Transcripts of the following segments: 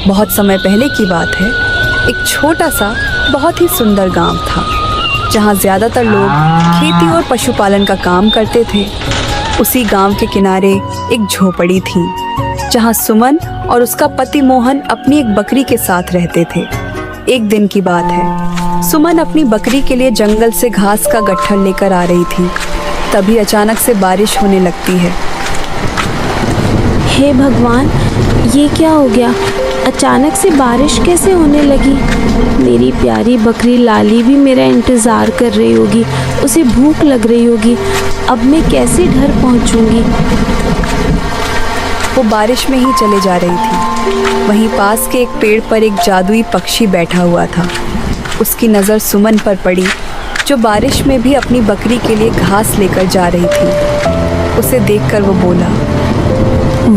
बहुत समय पहले की बात है, एक छोटा सा बहुत ही सुंदर गांव था जहां ज़्यादातर लोग खेती और पशुपालन का काम करते थे। उसी गांव के किनारे एक झोपड़ी थी जहां सुमन और उसका पति मोहन अपनी एक बकरी के साथ रहते थे। एक दिन की बात है, सुमन अपनी बकरी के लिए जंगल से घास का गट्ठर लेकर आ रही थी। तभी अचानक से बारिश होने लगती है। हे भगवान, ये क्या हो गया? अचानक से बारिश कैसे होने लगी? मेरी प्यारी बकरी लाली भी मेरा इंतज़ार कर रही होगी, उसे भूख लग रही होगी। अब मैं कैसे घर पहुंचूंगी? वो बारिश में ही चले जा रही थी। वहीं पास के एक पेड़ पर एक जादुई पक्षी बैठा हुआ था। उसकी नज़र सुमन पर पड़ी, जो बारिश में भी अपनी बकरी के लिए घास लेकर जा रही थी। उसे देखकर वो बोला,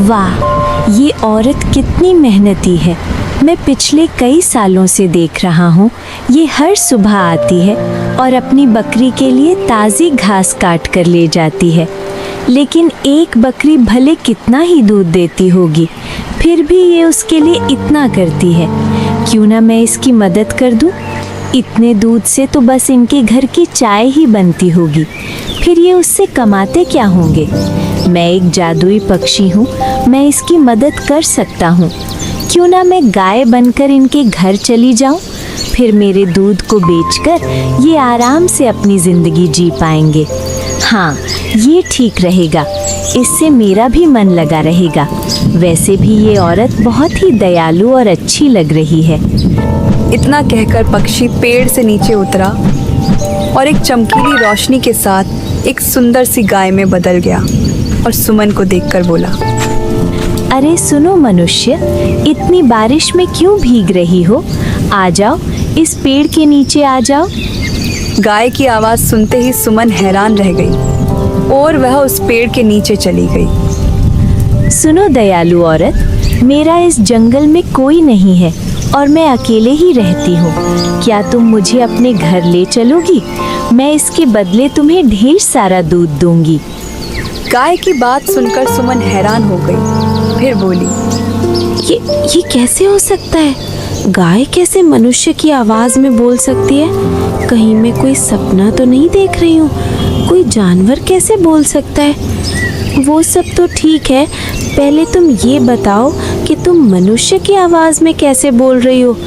वाह, ये औरत कितनी मेहनती है। मैं पिछले कई सालों से देख रहा हूँ, ये हर सुबह आती है और अपनी बकरी के लिए ताज़ी घास काट कर ले जाती है। लेकिन एक बकरी भले कितना ही दूध देती होगी, फिर भी ये उसके लिए इतना करती है। क्यों ना मैं इसकी मदद कर दूँ? इतने दूध से तो बस इनके घर की चाय ही बनती होगी, फिर ये उससे कमाते क्या होंगे? मैं एक जादुई पक्षी हूँ, मैं इसकी मदद कर सकता हूँ। क्यों ना मैं गाय बनकर इनके घर चली जाऊँ, फिर मेरे दूध को बेचकर ये आराम से अपनी ज़िंदगी जी पाएंगे। हाँ, ये ठीक रहेगा, इससे मेरा भी मन लगा रहेगा। वैसे भी ये औरत बहुत ही दयालु और अच्छी लग रही है। इतना कहकर पक्षी पेड़ से नीचे उतरा और एक चमकीली रोशनी के साथ एक सुंदर सी गाय में बदल गया और सुमन को देखकर बोला, अरे सुनो मनुष्य, इतनी बारिश में क्यों भीग रही हो? आ जाओ, इस पेड़ के नीचे आ जाओ। गाय की आवाज़ सुनते ही सुमन हैरान रह गई और वह उस पेड़ के नीचे चली गई। सुनो दयालु औरत, मेरा इस जंगल में कोई नहीं है और मैं अकेले ही रहती हूँ। क्या तुम मुझे अपने घर ले चलोगी? मैं इसके बदले तुम्हें ढेर सारा दूध दूंगी। गाय की बात सुनकर सुमन हैरान हो गई, फिर बोली, ये कैसे हो सकता है? गाय कैसे मनुष्य की आवाज़ में बोल सकती है? कहीं मैं कोई सपना तो नहीं देख रही हूँ? कोई जानवर कैसे बोल सकता है? वो सब तो ठीक है, पहले तुम ये बताओ कि तुम मनुष्य की आवाज़ में कैसे बोल रही हो?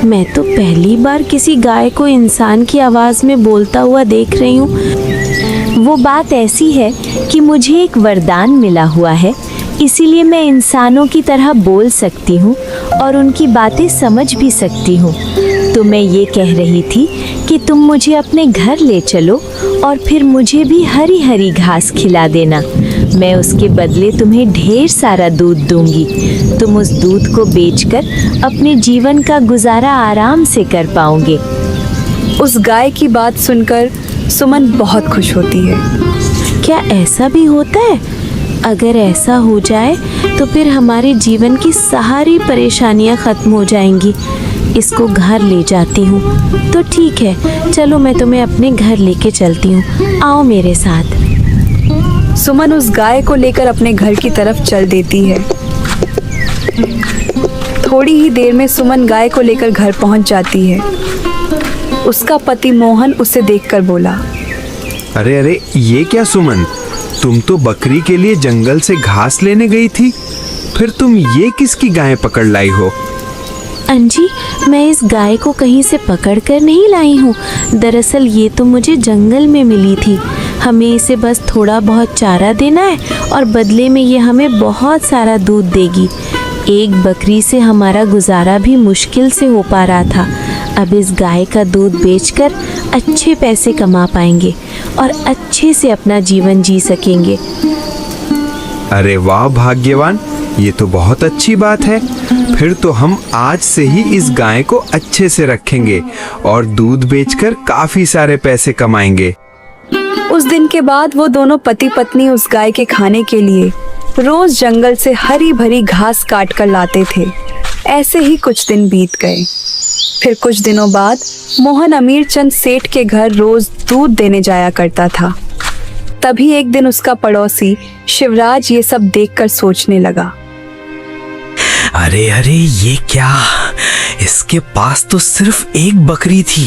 मैं तो पहली बार किसी गाय को इंसान की आवाज़ में बोलता हुआ देख रही हूँ। वो बात ऐसी है कि मुझे एक वरदान मिला हुआ है, इसीलिए मैं इंसानों की तरह बोल सकती हूँ और उनकी बातें समझ भी सकती हूँ। तो मैं ये कह रही थी कि तुम मुझे अपने घर ले चलो और फिर मुझे भी हरी हरी घास खिला देना। मैं उसके बदले तुम्हें ढेर सारा दूध दूंगी। तुम उस दूध को बेचकर अपने जीवन का गुजारा आराम से कर पाओगे। उस गाय की बात सुनकर सुमन बहुत खुश होती है। क्या ऐसा भी होता है? अगर ऐसा हो जाए तो फिर हमारे जीवन की सारी परेशानियां खत्म हो जाएंगी। इसको घर ले जाती हूँ। तो ठीक है, चलो मैं तुम्हें अपने घर लेके चलती हूँ, आओ मेरे साथ। सुमन उस गाय को लेकर अपने घर की तरफ चल देती है। थोड़ी ही देर में सुमन गाय को लेकर घर पहुँच जाती है। उसका पति मोहन उसे देखकर बोला, अरे अरे, ये क्या सुमन, तुम तो बकरी के लिए जंगल से घास लेने गई थी, फिर तुम ये किसकी गाय पकड़ लाई हो? अंजी, मैं इस गाय को कहीं से पकड़ कर नहीं लाई हूँ। दरअसल ये तो मुझे जंगल में मिली थी। हमें इसे बस थोड़ा बहुत चारा देना है और बदले में ये हमें बहुत सारा दूध देगी। एक बकरी से हमारा गुजारा भी मुश्किल से हो पा रहा था। अब इस गाय का दूध बेचकर अच्छे पैसे कमा पाएंगे और अच्छे से अपना जीवन जी सकेंगे। अरे वाह भाग्यवान, ये तो बहुत अच्छी बात है। फिर तो हम आज से ही इस गाय को अच्छे से रखेंगे और दूध बेचकर काफी सारे पैसे कमाएंगे। उस दिन के बाद वो दोनों पति पत्नी उस गाय के खाने के लिए रोज जंगल से हरी भरी घास काट कर लाते थे। ऐसे ही कुछ दिन बीत गए। फिर कुछ दिनों बाद मोहन अमीर चंद सेठ के घर रोज दूध देने जाया करता था। तभी एक दिन उसका पड़ोसी शिवराज ये सब देखकर सोचने लगा, अरे अरे, ये क्या? इसके पास तो सिर्फ एक बकरी थी,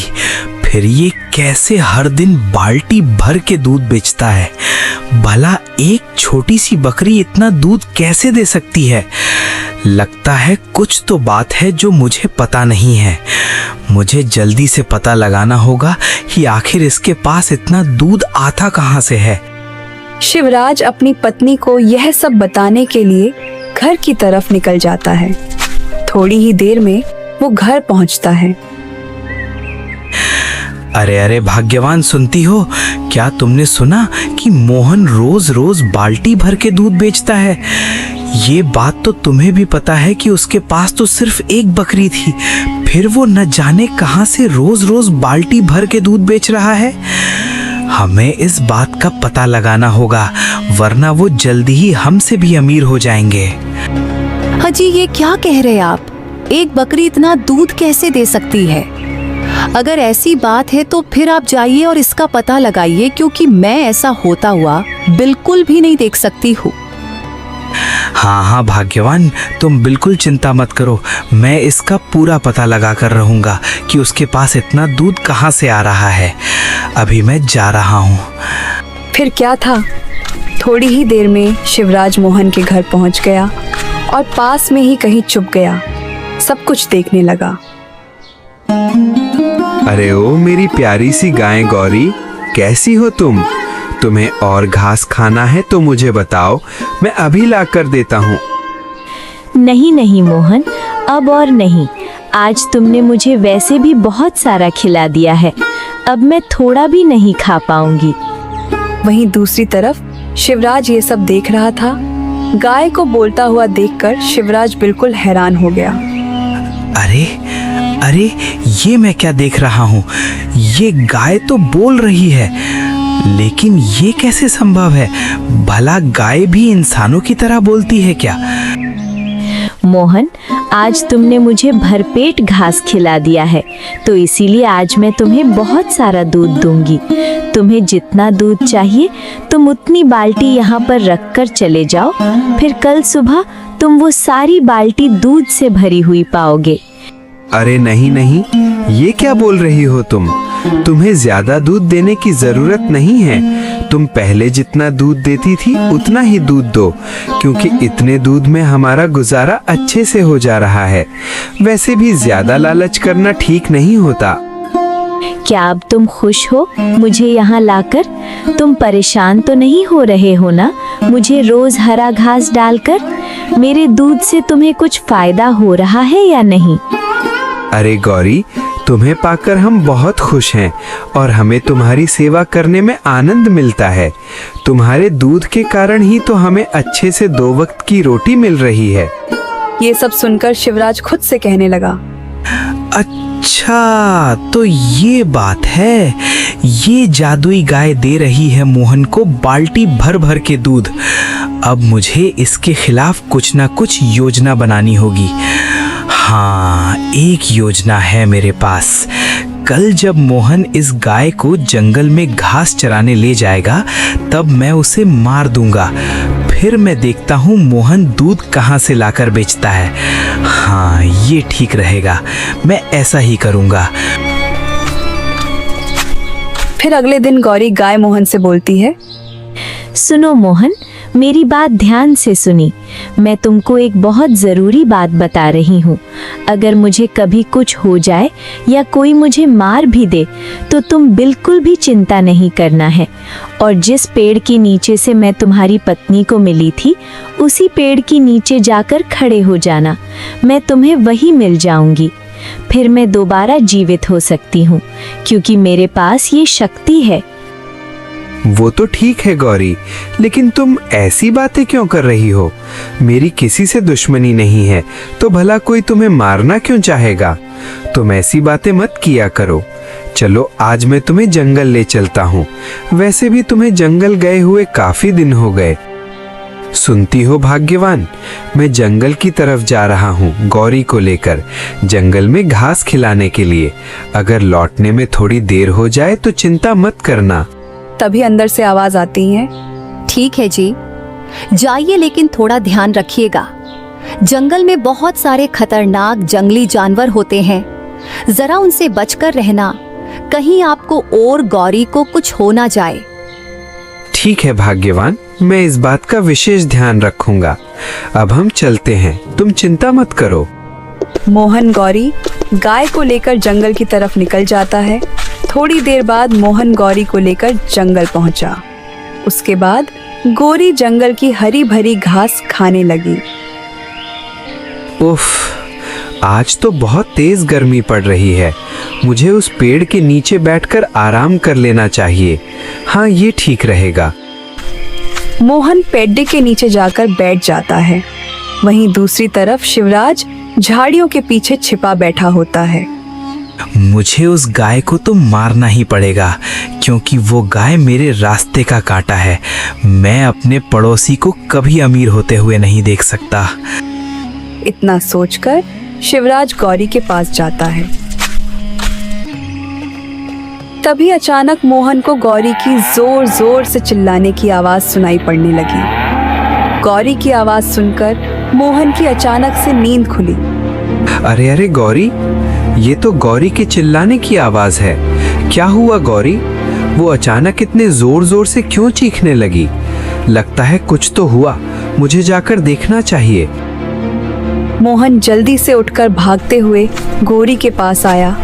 फिर ये कैसे हर दिन बाल्टी भर के दूध बेचता है? भला एक छोटी सी बकरी इतना दूध कैसे दे सकती है? लगता है कुछ तो बात है जो मुझे पता नहीं है। मुझे जल्दी से पता लगाना होगा कि आखिर इसके पास इतना दूध आता कहाँ से है। शिवराज अपनी पत्नी को यह सब बताने के लिए घर की तरफ निकल जाता है। थोड़ी ही देर में वो घर पहुंचता है। अरे अरे भाग्यवान, सुनती हो? क्या तुमने सुना कि मोहन रोज रोज बाल्टी भर के दूध बेचता है? ये बात तो तुम्हें भी पता है कि उसके पास तो सिर्फ एक बकरी थी, फिर वो न जाने कहां से रोज रोज बाल्टी भर के दूध बेच रहा है। हमें इस बात का पता लगाना होगा, वरना वो जल्दी ही हमसे भी अमीर हो जाएंगे। हाजी, ये क्या कह रहे आप? एक बकरी इतना दूध कैसे दे सकती है? अगर ऐसी बात है तो फिर आप जाइए और इसका पता लगाइए, क्योंकि मैं ऐसा होता हुआ बिल्कुल भी नहीं देख सकती हूँ। हाँ हाँ भाग्यवान, तुम बिल्कुल चिंता मत करो। मैं इसका पूरा पता लगा कर रहूंगा कि उसके पास इतना दूध कहाँ से आ रहा है। अभी मैं जा रहा हूँ। फिर क्या था, थोड़ी ही देर में शिवराज मोहन के घर पहुंच गया और पास में ही कहीं छुप गया, सब कुछ देखने लगा। अरे ओ मेरी प्यारी सी गाय गौरी, कैसी हो तुम? तुम्हें और घास खाना है तो मुझे बताओ, मैं अभी ला कर देता हूँ। नहीं नहीं मोहन, अब और नहीं। आज तुमने मुझे वैसे भी बहुत सारा खिला दिया है, अब मैं थोड़ा भी नहीं खा पाऊंगी। वहीं दूसरी तरफ शिवराज ये सब देख रहा था। गाय को बोलता हुआ देखकर शिवराज बिल्कुल हैरान हो गया। अरे अरे, ये मैं क्या देख रहा हूँ? ये गाय तो बोल रही है, लेकिन ये कैसे संभव है? भला गाय भी इंसानों की तरह बोलती है क्या? मोहन, आज तुमने मुझे भरपेट घास खिला दिया है, तो इसीलिए आज मैं तुम्हें बहुत सारा दूध दूंगी। तुम्हें जितना दूध चाहिए तुम उतनी बाल्टी यहाँ पर रख कर चले जाओ, फिर कल सुबह तुम वो सारी बाल्टी दूध से भरी हुई पाओगे। अरे नहीं नहीं, ये क्या बोल रही हो तुम? तुम्हें ज्यादा दूध देने की जरूरत नहीं है। तुम पहले जितना दूध देती थी उतना ही दूध दो, क्योंकि इतने दूध में हमारा गुजारा अच्छे से हो जा रहा है। वैसे भी ज्यादा लालच करना ठीक नहीं होता। क्या अब तुम खुश हो मुझे यहाँ लाकर? तुम परेशान तो नहीं हो रहे हो ना मुझे रोज हरा घास डालकर? मेरे दूध से तुम्हें कुछ फायदा हो रहा है या नहीं? अरे गौरी, तुम्हें पाकर हम बहुत खुश हैं और हमें तुम्हारी सेवा करने में आनंद मिलता है। तुम्हारे दूध के कारण ही तो हमें अच्छे से 2 वक्त की रोटी मिल रही है। ये सब सुनकर शिवराज खुद से कहने लगा, अच्छा, तो ये बात है। ये जादुई गाय दे रही है मोहन को बाल्टी भर भर के दूध। अब मुझे इसके खिलाफ कुछ ना कुछ योजना बनानी होगी। हाँ, एक योजना है मेरे पास। कल जब मोहन इस गाय को जंगल में घास चराने ले जाएगा, तब मैं उसे मार दूंगा। फिर मैं देखता हूँ मोहन दूध कहाँ से लाकर बेचता है। हाँ, ये ठीक रहेगा, मैं ऐसा ही करूँगा। फिर अगले दिन गौरी गाय मोहन से बोलती है, सुनो मोहन, मेरी बात ध्यान से सुनी। मैं तुमको एक बहुत ज़रूरी बात बता रही हूँ। अगर मुझे कभी कुछ हो जाए या कोई मुझे मार भी दे तो तुम बिल्कुल भी चिंता नहीं करना है। और जिस पेड़ के नीचे से मैं तुम्हारी पत्नी को मिली थी, उसी पेड़ के नीचे जाकर खड़े हो जाना। मैं तुम्हें वही मिल जाऊंगी। फिर मैं दोबारा जीवित हो सकती हूँ, क्योंकि मेरे पास ये शक्ति है। वो तो ठीक है गौरी, लेकिन तुम ऐसी बातें क्यों कर रही हो? मेरी किसी से दुश्मनी नहीं है, तो भला कोई तुम्हें मारना क्यों चाहेगा? तुम ऐसी बातें मत किया करो। चलो, आज मैं तुम्हें जंगल ले चलता हूँ। वैसे भी तुम्हें जंगल गए हुए काफी दिन हो गए। सुनती हो भाग्यवान, मैं जंगल की तरफ जा रहा हूँ गौरी को लेकर, जंगल में घास खिलाने के लिए। अगर लौटने में थोड़ी देर हो जाए तो चिंता मत करना। तभी अंदर से आवाज आती है, ठीक है जी, जाइए, लेकिन थोड़ा ध्यान रखिएगा। जंगल में बहुत सारे खतरनाक जंगली जानवर होते हैं, जरा उनसे बचकर रहना, कहीं आपको और गौरी को कुछ हो ना जाए। ठीक है भाग्यवान, मैं इस बात का विशेष ध्यान रखूंगा। अब हम चलते हैं, तुम चिंता मत करो। मोहन गौरी गाय को लेकर जंगल की तरफ निकल जाता है। थोड़ी देर बाद मोहन गौरी को लेकर जंगल पहुंचा। उसके बाद गौरी जंगल की हरी भरी घास खाने लगी। उफ, आज तो बहुत तेज गर्मी पड़ रही है। मुझे उस पेड़ के नीचे बैठकर आराम कर लेना चाहिए। हाँ, ये ठीक रहेगा। मोहन पेड्डे के नीचे जाकर बैठ जाता है। वहीं दूसरी तरफ शिवराज झाड़ियों के पीछे छिपा बैठा होता है। मुझे उस गाय को तो मारना ही पड़ेगा, क्योंकि वो गाय मेरे रास्ते का कांटा है। मैं अपने पड़ोसी को कभी अमीर होते हुए नहीं देख सकता। इतना सोचकर शिवराज गौरी के पास जाता है। तभी अचानक मोहन को गौरी की जोर जोर से चिल्लाने की आवाज सुनाई पड़ने लगी। गौरी की आवाज सुनकर मोहन की अचानक से नींद खुली। अरे अरे गौरी, ये तो गौरी के चिल्लाने की आवाज है। क्या हुआ गौरी? वो अचानक इतने जोर जोर से क्यों चीखने लगी? लगता है कुछ तो हुआ, मुझे जाकर देखना चाहिए। मोहन जल्दी से उठकर भागते हुए गौरी के पास आया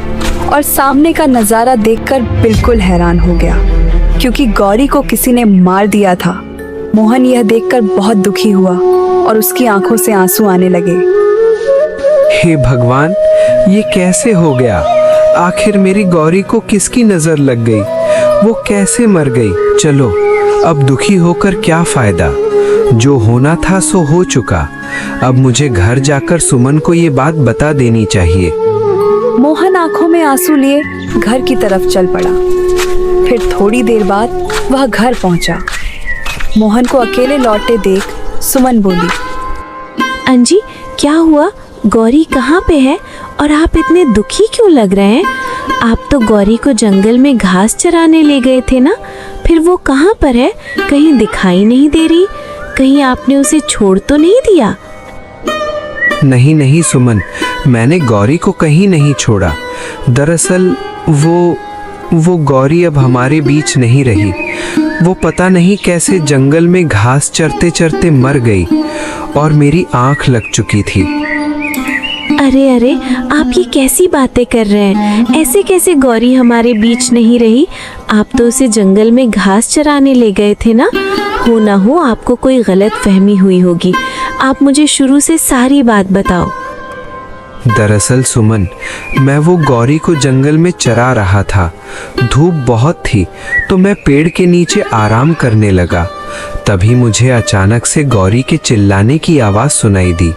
और सामने का नजारा देखकर बिल्कुल हैरान हो गया, क्योंकि गौरी को किसी ने मार दिया था। मोहन यह देखकर बहुत दुखी हुआ और उसकी आंखों से आंसू आने लगे। हे भगवान, ये कैसे हो गया? आखिर मेरी गौरी को किसकी नजर लग गई? वो कैसे मर गई? चलो, अब दुखी होकर क्या फायदा? जो होना था सो हो चुका। अब मुझे घर जाकर सुमन को ये बात बता देनी चाहिए। मोहन आंखों में आंसू लिए घर की तरफ चल पड़ा। फिर थोड़ी देर बाद वह घर पहुंचा। मोहन को अकेले लौटे देख सुमन बोली, अंजी, क्या हुआ? गौरी कहाँ पे है और आप इतने दुखी क्यों लग रहे हैं? आप तो गौरी को जंगल में घास चराने ले गए थे ना? फिर वो कहाँ पर है? कहीं दिखाई नहीं दे रही। कहीं आपने उसे छोड़ तो नहीं दिया? नहीं नहीं सुमन, मैंने गौरी को कहीं नहीं छोड़ा। दरअसल वो गौरी अब हमारे बीच नहीं रही। वो पता नहीं कैसे जंगल में घास चरते चरते मर गई और मेरी आंख लग चुकी थी। अरे अरे, आप ये कैसी बातें कर रहे हैं? ऐसे कैसे गौरी हमारे बीच नहीं रही? आप तो उसे जंगल में घास चराने ले गए थे ना? हो ना हो आपको कोई गलत फहमी हुई होगी। आप मुझे शुरू से सारी बात बताओ। दरअसल सुमन, मैं वो गौरी को जंगल में चरा रहा था। धूप बहुत थी तो मैं पेड़ के नीचे आराम करने लगा। तभी मुझे अचानक से गौरी के चिल्लाने की आवाज़ सुनाई दी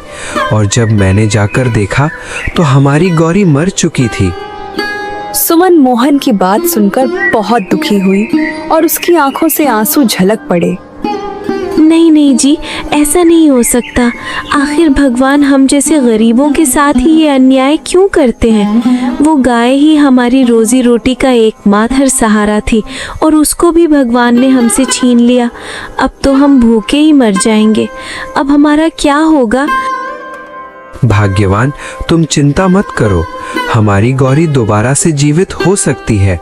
और जब मैंने जाकर देखा तो हमारी गौरी मर चुकी थी। सुमन मोहन की बात सुनकर बहुत दुखी हुई और उसकी आंखों से आंसू झलक पड़े। नहीं नहीं जी, ऐसा नहीं हो सकता। आखिर भगवान हम जैसे गरीबों के साथ ही ये अन्याय क्यों करते हैं? वो गाय ही हमारी रोजी रोटी का एकमात्र सहारा थी और उसको भी भगवान ने हमसे छीन लिया। अब तो हम भूखे ही मर जाएंगे। अब हमारा क्या होगा? भाग्यवान, तुम चिंता मत करो। हमारी गौरी दोबारा से जीवित हो सकती है।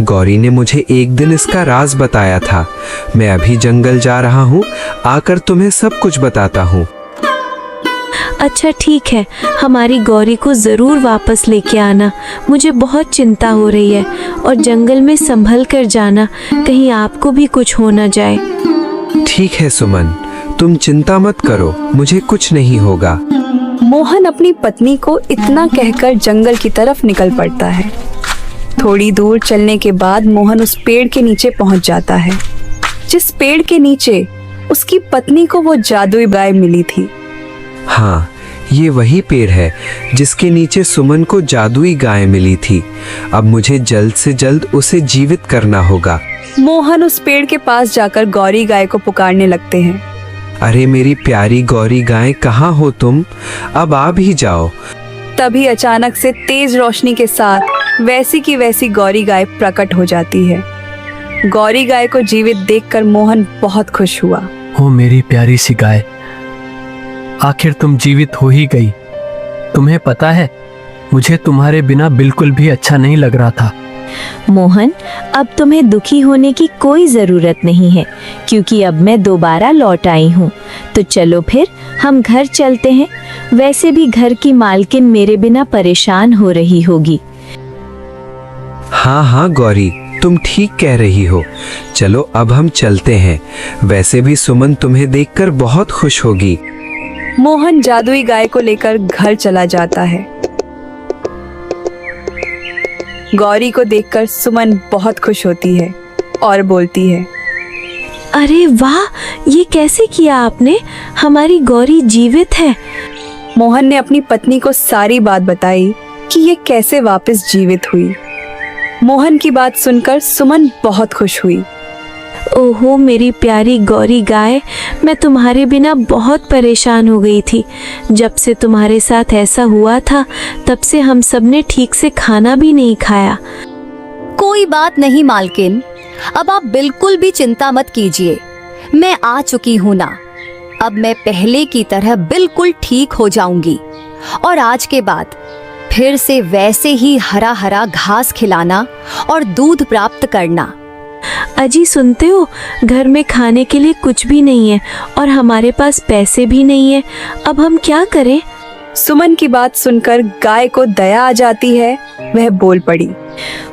गौरी ने मुझे एक दिन इसका राज बताया था। मैं अभी जंगल जा रहा हूँ, आकर तुम्हें सब कुछ बताता हूँ। अच्छा ठीक है, हमारी गौरी को ज़रूर वापस लेके आना। मुझे बहुत चिंता हो रही है और जंगल में संभल कर जाना, कहीं आपको भी कुछ हो ना जाए। ठीक है सुमन, तुम चिंता मत करो, मुझे कुछ नहीं होगा। मोहन अपनी पत्नी को इतना कहकर जंगल की तरफ निकल पड़ता है। थोड़ी दूर चलने के बाद मोहन उस पेड़ के नीचे पहुंच जाता है, जिस पेड़ के नीचे उसकी पत्नी को वो जादुई गाय मिली थी। हाँ, ये वही पेड़ है जिसके नीचे सुमन को जादुई गाय मिली थी। अब मुझे जल्द से जल्द उसे जीवित करना होगा। मोहन उस पेड़ के पास जाकर गौरी गाय को पुकारने लगते हैं। अरे मेरी प्यारी गौरी गाय, कहाँ हो तुम? अब आ भी जाओ। तभी अचानक से तेज रोशनी के साथ वैसी की वैसी गौरी गाय प्रकट हो जाती है। गौरी गाय को जीवित देखकर मोहन बहुत खुश हुआ। ओ मेरी प्यारी सी गाय, आखिर तुम जीवित हो ही गई। तुम्हें पता है, मुझे तुम्हारे बिना बिल्कुल भी अच्छा नहीं लग रहा था। मोहन, अब तुम्हें दुखी होने की कोई ज़रूरत नहीं है, क्योंकि अब मैं दोबारा लौट आई हूँ। तो चलो फिर हम घर चलते हैं। वैसे भी घर की मालकिन मेरे बिना परेशान हो रही होगी। हाँ हाँ गौरी, तुम ठीक कह रही हो। चलो अब हम चलते हैं। वैसे भी सुमन तुम्हें देखकर बहुत खुश होगी। मोहन जादुई गाय को लेकर घर चला जाता है। गौरी को देखकर सुमन बहुत खुश होती है और बोलती है, अरे वाह, ये कैसे किया आपने? हमारी गौरी जीवित है। मोहन ने अपनी पत्नी को सारी बात बताई कि ये कैसे वापस जीवित हुई। मोहन की बात सुनकर सुमन बहुत खुश हुई। ओहो मेरी प्यारी गौरी गाय, मैं तुम्हारे बिना बहुत परेशान हो गई थी। जब से तुम्हारे साथ ऐसा हुआ था, तब से हम सब ने ठीक से खाना भी नहीं खाया। कोई बात नहीं मालकिन, अब आप बिल्कुल भी चिंता मत कीजिए। मैं आ चुकी हूँ ना। अब मैं पहले की तरह बिल्कुल ठीक हो जाऊंगी और आज के बाद फिर से वैसे ही हरा हरा घास खिलाना और दूध प्राप्त करना। अजी सुनते हो, घर में खाने के लिए कुछ भी नहीं है और हमारे पास पैसे भी नहीं है। अब हम क्या करें? सुमन की बात सुनकर गाय को दया आ जाती है। वह बोल पड़ी,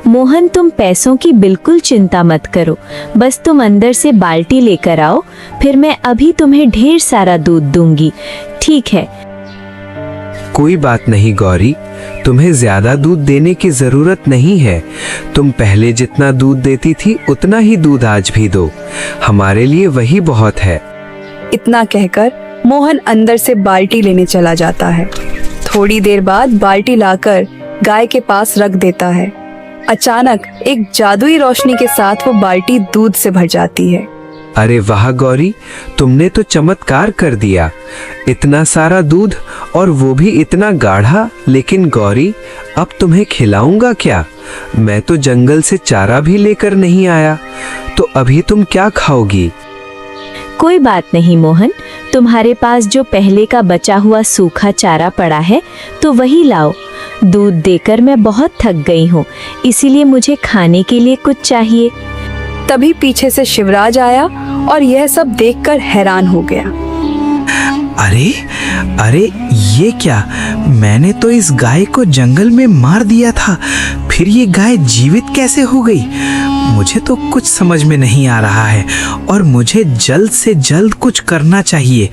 मोहन, तुम पैसों की बिल्कुल चिंता मत करो। बस तुम अंदर से बाल्टी लेकर आओ, फिर मैं अभी तुम्हें ढेर सारा दूध दूंगी। ठीक है? कोई बात नहीं गौरी, तुम्हें ज्यादा दूध देने की जरूरत नहीं है। तुम पहले जितना दूध देती थी उतना ही दूध आज भी दो। हमारे लिए वही बहुत है। इतना कहकर मोहन अंदर से बाल्टी लेने चला जाता है। थोड़ी देर बाद बाल्टी लाकर गाय के पास रख देता है। अचानक एक जादुई रोशनी के साथ वो बाल्टी दूध से भर जाती है। अरे वाह गौरी, तुमने तो चमत्कार कर दिया। इतना सारा दूध और वो भी इतना गाढ़ा। लेकिन गौरी, अब तुम्हें खिलाऊंगा क्या? मैं तो जंगल से चारा भी लेकर नहीं आया। तो अभी तुम क्या खाओगी? कोई बात नहीं मोहन, तुम्हारे पास जो पहले का बचा हुआ सूखा चारा पड़ा है तो वही लाओ। दूध देकर मैं बहुत थक गई हूँ, इसीलिए मुझे खाने के लिए कुछ चाहिए। तभी पीछे से शिवराज आया और यह सब देखकर हैरान हो गया। अरे अरे, ये क्या? मैंने तो इस गाय को जंगल में मार दिया था, फिर ये गाय जीवित कैसे हो गई? मुझे तो कुछ समझ में नहीं आ रहा है और मुझे जल्द से जल्द कुछ करना चाहिए।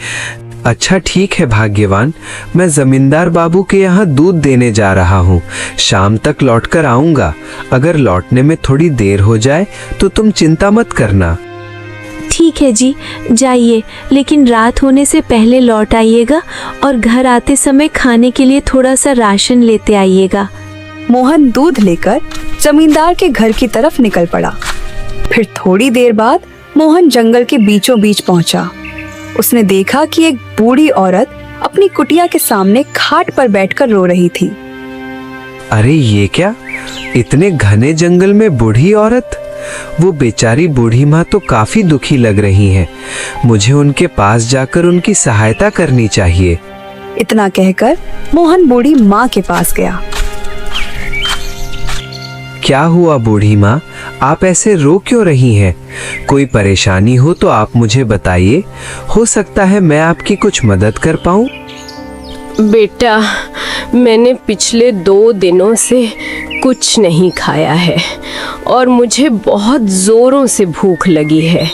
अच्छा ठीक है भाग्यवान, मैं जमींदार बाबू के यहाँ दूध देने जा रहा हूँ। शाम तक लौटकर आऊँगा। अगर लौटने में थोड़ी देर हो जाए तो तुम चिंता मत करना। ठीक है जी, जाइए, लेकिन रात होने से पहले लौट आइएगा और घर आते समय खाने के लिए थोड़ा सा राशन लेते आइएगा। मोहन दूध लेकर जमींदार के घर की तरफ निकल पड़ा। फिर थोड़ी देर बाद मोहन जंगल के बीचों बीच पहुंचा। उसने देखा कि एक बूढ़ी औरत अपनी कुटिया के सामने खाट पर बैठकर रो रही थी। अरे ये क्या? इतने घने जंगल में बूढ़ी औरत? वो बेचारी बूढ़ी माँ तो काफी दुखी लग रही हैं। मुझे उनके पास जाकर उनकी सहायता करनी चाहिए। इतना कहकर मोहन बूढ़ी माँ के पास गया। क्या हुआ बूढ़ी माँ, आप ऐसे रो क्यों रही हैं? कोई परेशानी हो तो आप मुझे बताइए, हो सकता है मैं आपकी कुछ मदद कर पाऊँ। बेटा, मैंने पिछले 2 दिनों से कुछ नहीं खाया है और मुझे बहुत ज़ोरों से भूख लगी है।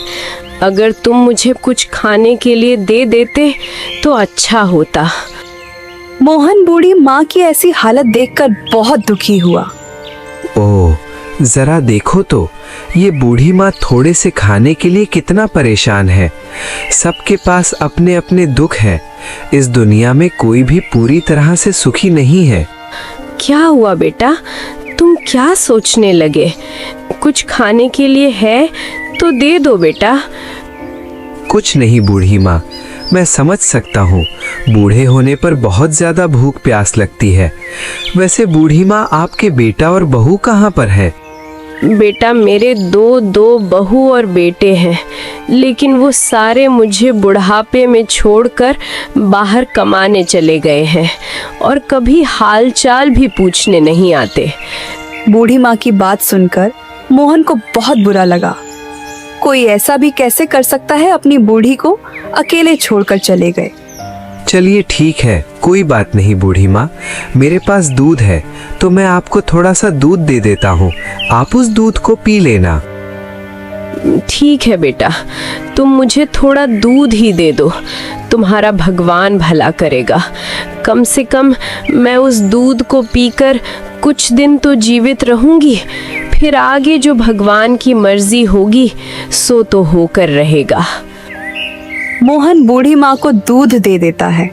अगर तुम मुझे कुछ खाने के लिए दे देते तो अच्छा होता। मोहन बूढ़ी माँ की ऐसी हालत देखकर बहुत दुखी हुआ। ओह, जरा देखो तो, ये बूढ़ी माँ थोड़े से खाने के लिए कितना परेशान है। सबके पास अपने अपने दुख हैं। इस दुनिया में कोई भी पूरी तरह से सुखी नहीं है। क्या हुआ बेटा, तुम क्या सोचने लगे? कुछ खाने के लिए है तो दे दो बेटा। कुछ नहीं बूढ़ी माँ, मैं समझ सकता हूँ, बूढ़े होने पर बहुत ज्यादा भूख प्यास लगती है। वैसे बूढ़ी माँ, आपके बेटा और बहू कहाँ पर है? बेटा, मेरे दो बहू और बेटे हैं, लेकिन वो सारे मुझे बुढ़ापे में छोड़कर बाहर कमाने चले गए हैं और कभी हालचाल भी पूछने नहीं आते। बूढ़ी माँ की बात सुनकर मोहन को बहुत बुरा लगा। कोई ऐसा भी कैसे कर सकता है, अपनी बूढ़ी को अकेले छोड़कर चले गए। चलिए ठीक है, कोई बात नहीं बूढ़ी माँ, मेरे पास दूध है तो मैं आपको थोड़ा सा दूध दे देता हूँ, आप उस दूध को पी लेना। ठीक है बेटा, तुम मुझे थोड़ा दूध ही दे दो, तुम्हारा भगवान भला करेगा। कम से कम मैं उस दूध को पीकर कुछ दिन तो जीवित रहूंगी, फिर आगे जो भगवान की मर्जी होगी सो तो होकर रहेगा। मोहन बूढ़ी माँ को दूध दे देता है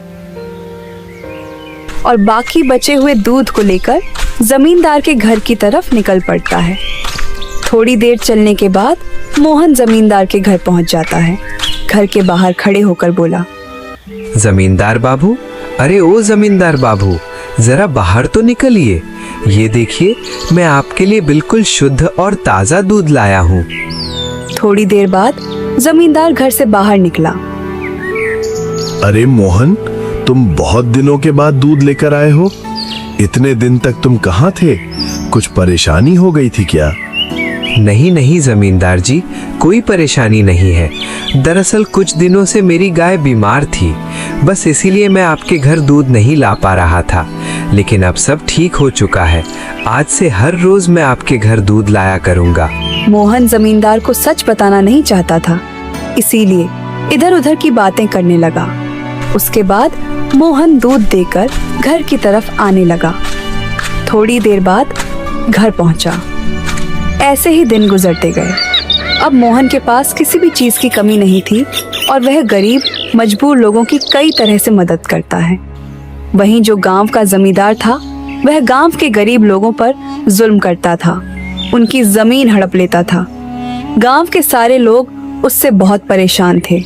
और बाकी बचे हुए दूध को लेकर जमींदार के घर की तरफ निकल पड़ता है। थोड़ी देर चलने के बाद मोहन जमींदार के घर पहुंच जाता है। घर के बाहर खड़े होकर बोला, जमींदार बाबू, अरे ओ जमींदार बाबू, जरा बाहर तो निकलिए। ये देखिए, मैं आपके लिए बिल्कुल शुद्ध और ताज़ा दूध लाया हूँ। थोड़ी देर बाद जमींदार घर से बाहर निकला। अरे मोहन, तुम बहुत दिनों के बाद दूध लेकर आए हो। इतने दिन तक तुम कहाँ थे? कुछ परेशानी हो गई थी क्या? नहीं नहीं जमींदार जी, कोई परेशानी नहीं है। दरअसल कुछ दिनों से मेरी गाय बीमार थी, बस इसीलिए मैं आपके घर दूध नहीं ला पा रहा था। लेकिन अब सब ठीक हो चुका है, आज से हर रोज मैं आपके घर दूध लाया करूँगा। मोहन जमींदार को सच बताना नहीं चाहता था, इसीलिए इधर उधर की बातें करने लगा। उसके बाद मोहन दूध देकर घर की तरफ आने लगा। थोड़ी देर बाद घर पहुंचा। ऐसे ही दिन गुजरते गए। अब मोहन के पास किसी भी चीज की कमी नहीं थी और वह गरीब मजबूर लोगों की कई तरह से मदद करता है। वहीं जो गांव का जमींदार था, वह गांव के गरीब लोगों पर जुल्म करता था, उनकी जमीन हड़प लेता था। गांव के सारे लोग उससे बहुत परेशान थे।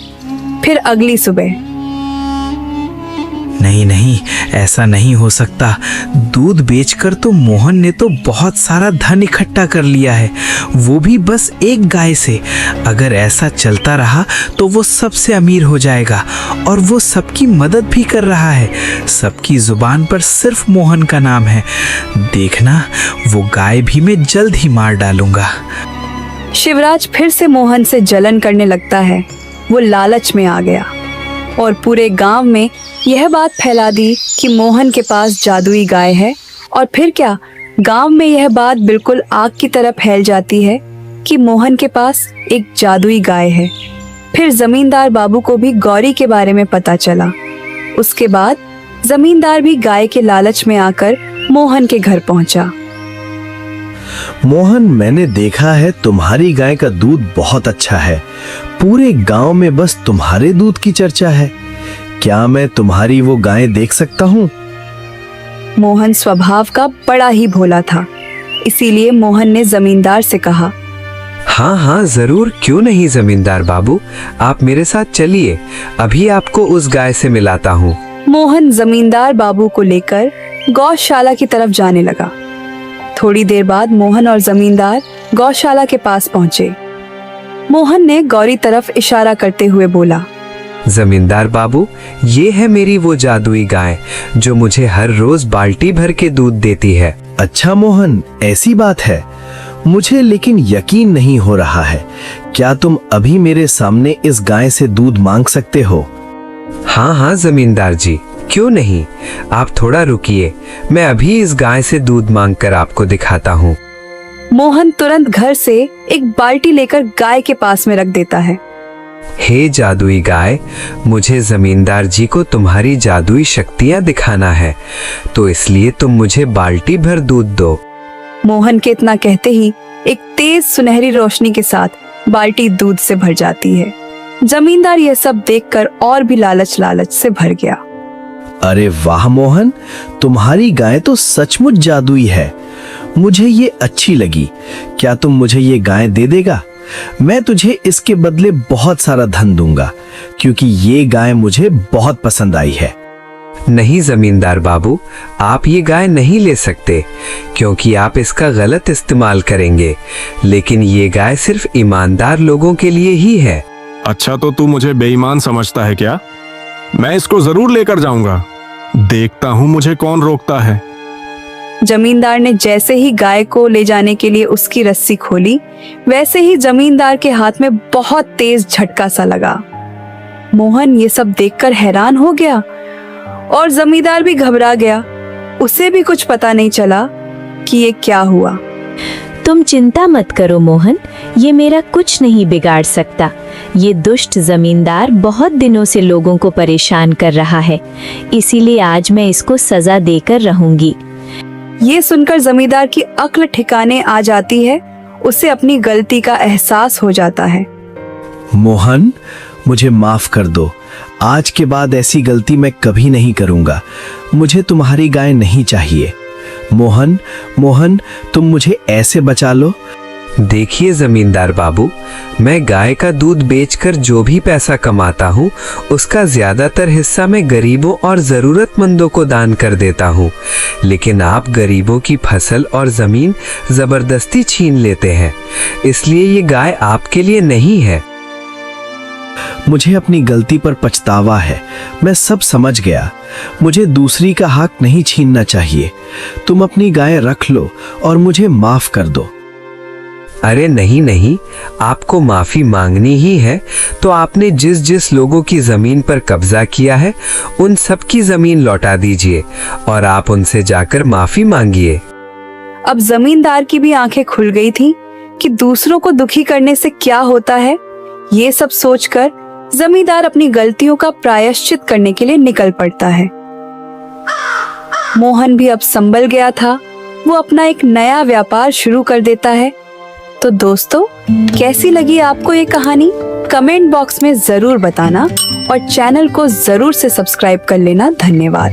फिर अगली सुबह, नहीं नहीं, ऐसा नहीं हो सकता। दूध बेचकर तो मोहन ने तो बहुत सारा धन इकट्ठा कर लिया है, वो भी बस एक गाय से। अगर ऐसा चलता रहा तो वो सबसे अमीर हो जाएगा और वो सबकी मदद भी कर रहा है। सबकी जुबान पर सिर्फ मोहन का नाम है। देखना, वो गाय भी मैं जल्द ही मार डालूंगा। शिवराज फिर से मोहन से जलन करने लगता है। वो लालच में आ गया और पूरे गांव में यह बात फैला दी कि मोहन के पास जादुई गाय है। और फिर क्या, गांव में यह बात बिल्कुल आग की तरह फैल जाती है कि मोहन के पास एक जादुई गाय है। फिर जमींदार बाबू को भी गौरी के बारे में पता चला। उसके बाद जमींदार भी गाय के लालच में आकर मोहन के घर पहुंचा। मोहन, मैंने देखा है तुम्हारी गाय का दूध बहुत अच्छा है। पूरे गांव में बस तुम्हारे दूध की चर्चा है। क्या मैं तुम्हारी वो गाय देख सकता हूँ? मोहन स्वभाव का बड़ा ही भोला था, इसीलिए मोहन ने जमींदार से कहा, हाँ हाँ जरूर, क्यों नहीं जमींदार बाबू, आप मेरे साथ चलिए, अभी आपको उस गाय से मिलाता हूँ। मोहन जमींदार बाबू को लेकर गौशाला की तरफ जाने लगा। थोड़ी देर बाद मोहन और जमींदार गौशाला के पास पहुंचे। मोहन ने गौरी तरफ इशारा करते हुए बोला, जमींदार बाबू, ये है मेरी वो जादुई गाय जो मुझे हर रोज बाल्टी भर के दूध देती है। अच्छा मोहन, ऐसी बात है। मुझे लेकिन यकीन नहीं हो रहा है। क्या तुम अभी मेरे सामने इस गाय से दूध मांग सकते हो? हाँ हाँ जमींदार जी, क्यों नहीं, आप थोड़ा रुकिए, मैं अभी इस गाय से दूध मांगकर आपको दिखाता हूँ। मोहन तुरंत घर से एक बाल्टी लेकर गाय के पास में रख देता है। हे जादुई गाय, मुझे जमींदार जी को तुम्हारी जादुई शक्तियाँ दिखाना है, तो इसलिए तुम मुझे बाल्टी भर दूध दो। मोहन के इतना कहते ही एक तेज सुनहरी रोशनी के साथ बाल्टी दूध से भर जाती है। जमींदार यह सब देखकर और भी लालच से भर गया। अरे वाह मोहन, तुम्हारी गाय तो सचमुच जादुई है। मुझे ये अच्छी लगी। क्या तुम मुझे ये गाय दे देगा? मैं तुझे इसके बदले बहुत सारा धन दूंगा, क्योंकि ये गाय मुझे बहुत पसंद आई है। नहीं जमींदार बाबू, आप ये गाय नहीं ले सकते क्योंकि आप इसका गलत इस्तेमाल करेंगे। लेकिन ये गाय सिर्फ ईमानदार लोगों के लिए ही है। अच्छा, तो तू मुझे बेईमान समझता है क्या? मैं इसको जरूर लेकर जाऊंगा। देखता हूँ मुझे कौन रोकता है। जमींदार ने जैसे ही गाय को ले जाने के लिए उसकी रस्सी खोली, वैसे ही जमींदार के हाथ में बहुत तेज झटका सा लगा। मोहन ये सब देखकर हैरान हो गया और जमींदार भी घबरा गया। उसे भी कुछ पता नहीं चला कि ये क्या हुआ। तुम चिंता मत करो मोहन, ये मेरा कुछ नहीं बिगाड़ सकता। ये दुष्ट जमींदार बहुत दिनों से लोगों को परेशान कर रहा है, इसीलिए आज मैं इसको सजा देकर रहूंगी। ये सुनकर जमींदार की अक्ल ठिकाने आ जाती है। उसे अपनी गलती का एहसास हो जाता है। मोहन, मुझे माफ कर दो। आज के बाद ऐसी गलती मैं कभी नहीं करूंगा। मुझे तुम्हारी गाय नहीं चाहिए। मोहन, मोहन, तुम मुझे ऐसे बचा लो। देखिए जमींदार बाबू, मैं गाय का दूध बेचकर जो भी पैसा कमाता हूँ उसका ज्यादातर हिस्सा मैं गरीबों और जरूरतमंदों को दान कर देता हूँ। लेकिन आप गरीबों की फसल और जमीन जबरदस्ती छीन लेते हैं, इसलिए ये गाय आपके लिए नहीं है। मुझे अपनी गलती पर पछतावा है। मैं सब समझ गया। मुझे दूसरी का हक नहीं छीनना चाहिए। तुम अपनी गाय रख लो और मुझे माफ कर दो। अरे नहीं नहीं, आपको माफी मांगनी ही है तो आपने जिस जिस लोगों की जमीन पर कब्जा किया है उन सब की जमीन लौटा दीजिए और आप उनसे जाकर माफी मांगिए। अब जमींदार की भी आंखें खुल गई थीं कि दूसरों को दुखी करने से क्या होता है। ये सब सोचकर जमींदार अपनी गलतियों का प्रायश्चित करने के लिए निकल पड़ता है। मोहन भी अब संभल गया था। वो अपना एक नया व्यापार शुरू कर देता है। तो दोस्तों, कैसी लगी आपको ये कहानी? कमेंट बॉक्स में जरूर बताना और चैनल को जरूर से सब्सक्राइब कर लेना। धन्यवाद।